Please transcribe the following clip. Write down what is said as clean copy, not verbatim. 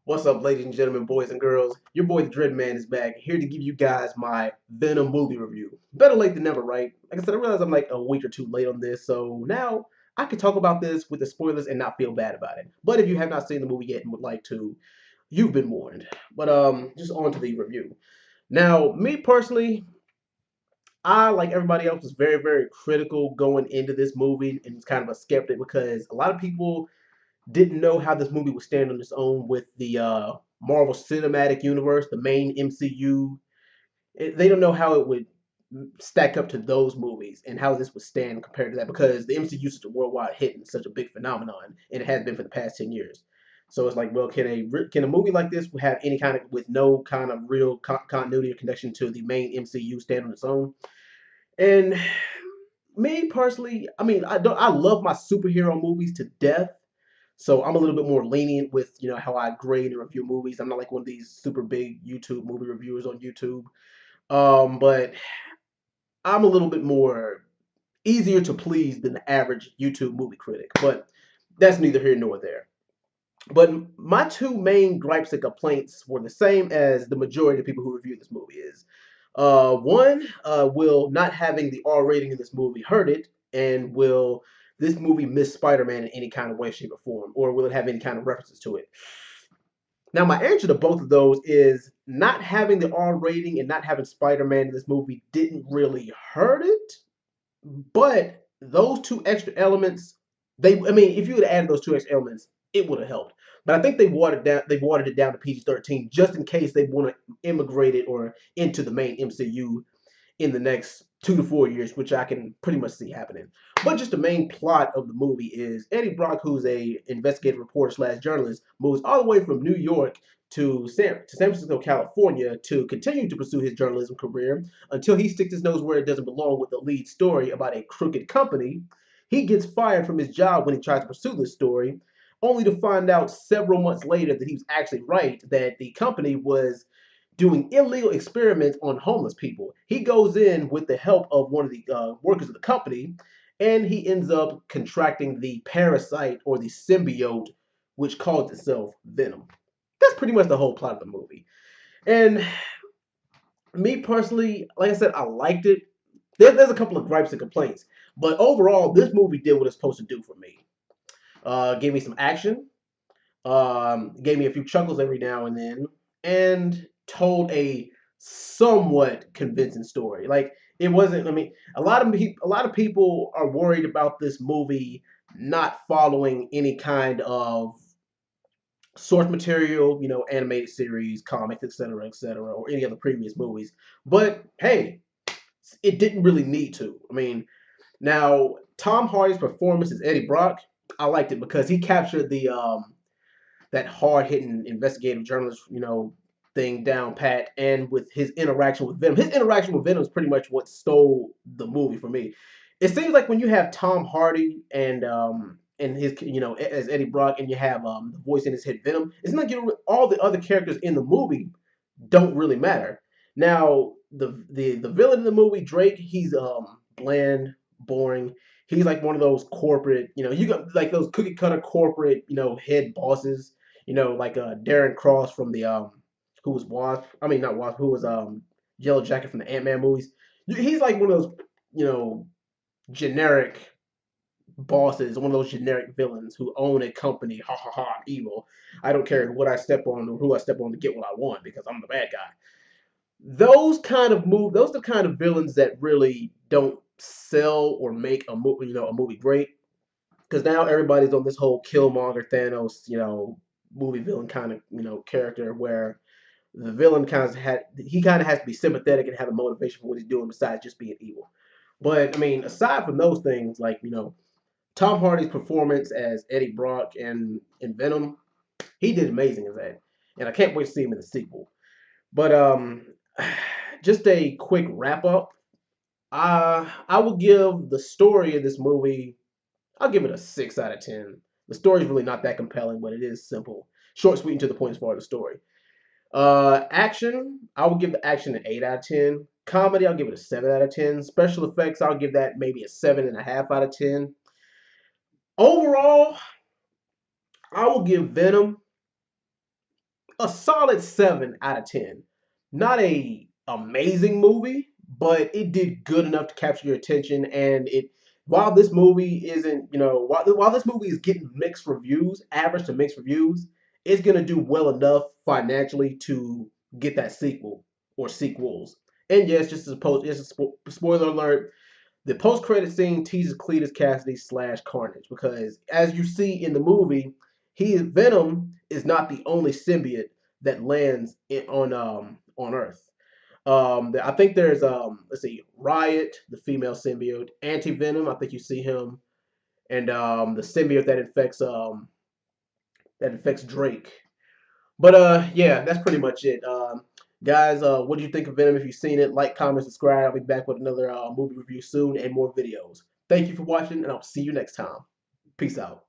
What's up, ladies and gentlemen, boys and girls? Your boy the Dread Man is back, here to give you guys my Venom movie review. Better late than never, right? Like I said, I realize I'm like a week or two late on this, so now I can talk about this with the spoilers and not feel bad about it. But if you have not seen the movie yet and would like to, you've been warned. But just on to the review. Now, me personally, I, like everybody else, was very, very critical going into this movie and was kind of a skeptic because a lot of people didn't know how this movie would stand on its own with the Marvel Cinematic Universe, the main MCU. They don't know how it would stack up to those movies and how this would stand compared to that because the MCU is such a worldwide hit and such a big phenomenon, and it has been for the past 10 years. So it's like, well, can a movie like this have any kind of with no kind of real continuity or connection to the main MCU stand on its own? And me personally, I mean, I love my superhero movies to death, so I'm a little bit more lenient with how I grade and review movies. I'm not like one of these super big YouTube movie reviewers on YouTube. But I'm a little bit more easier to please than the average YouTube movie critic. But that's neither here nor there. But my two main gripes and complaints were the same as the majority of people who review this movie is. One, will not having the R rating in this movie hurt it, and will this movie miss Spider-Man in any kind of way, shape, or form, or will it have any kind of references to it? Now, my answer to both of those is not having the R rating and not having Spider-Man in this movie didn't really hurt it, but those two extra elements, I mean, if you would have added those two extra elements, it would have helped. But I think they watered it down to PG-13 just in case they want to immigrate it or into the main MCU in the next 2 to 4 years, which I can pretty much see happening. But just the main plot of the movie is Eddie Brock, who's a investigative reporter slash journalist, moves all the way from New York to San Francisco, California, to continue to pursue his journalism career until he sticks his nose where it doesn't belong with the lead story about a crooked company. He gets fired from his job when he tries to pursue this story, only to find out several months later that he was actually right, that the company was doing illegal experiments on homeless people. He goes in with the help of one of the workers of the company, and he ends up contracting the parasite or the symbiote, which calls itself Venom. That's pretty much the whole plot of the movie. And me personally, like I said, I liked it. There's a couple of gripes and complaints, but overall, this movie did what it's supposed to do for me. Gave me some action, gave me a few chuckles every now and then, and told a somewhat convincing story. Like it wasn't. I mean, a lot of people are worried about this movie not following any kind of source material, animated series, comics, etc., or any other previous movies. But hey, it didn't really need to. I mean, now Tom Hardy's performance as Eddie Brock, I liked it because he captured the that hard hitting investigative journalist, thing down pat, and with his interaction with Venom. His interaction with Venom is pretty much what stole the movie for me. It seems like when you have Tom Hardy and his as Eddie Brock, and you have the voice in his head Venom, it's like all the other characters in the movie don't really matter. Now the villain in the movie, Drake, he's bland, boring. He's like one of those corporate, you got like those cookie cutter corporate, head bosses, like Darren Cross from the who was Wasp. I mean not Wasp, who was Yellow Jacket from the Ant-Man movies. He's like one of those, you know, generic bosses, one of those generic villains who own a company. Ha ha ha! I'm evil. I don't care what I step on or who I step on to get what I want because I'm the bad guy. Those are the kind of villains that really don't sell or make a movie great. Because now everybody's on this whole Killmonger Thanos, movie villain kind of character where the villain kind of has to be sympathetic and have a motivation for what he's doing besides just being evil. But I mean, aside from those things, like Tom Hardy's performance as Eddie Brock in Venom, he did amazing as that, and I can't wait to see him in the sequel. But just a quick wrap up. I will give the story of this movie. I'll give it a 6 out of 10. The story is really not that compelling, but it is simple, short, sweet, and to the point as far as the story. Action, I will give the action an 8 out of 10. Comedy, I'll give it a 7 out of 10. Special effects, I'll give that maybe a 7.5 out of 10. Overall, I will give Venom a solid 7 out of 10. Not a amazing movie, but it did good enough to capture your attention. And it, while this movie isn't, while this movie is getting mixed reviews, average to mixed reviews, it's gonna do well enough financially to get that sequel or sequels. And yes, just a spoiler alert. The post-credit scene teases Cletus Cassidy slash Carnage because, as you see in the movie, Venom is not the only symbiote that lands on Earth. I think there's let's see, Riot, the female symbiote, Anti Venom. I think you see him, and the symbiote that infects Drake. But yeah, that's pretty much it. Guys, what do you think of Venom? If you've seen it, like, comment, subscribe. I'll be back with another movie review soon and more videos. Thank you for watching, and I'll see you next time. Peace out.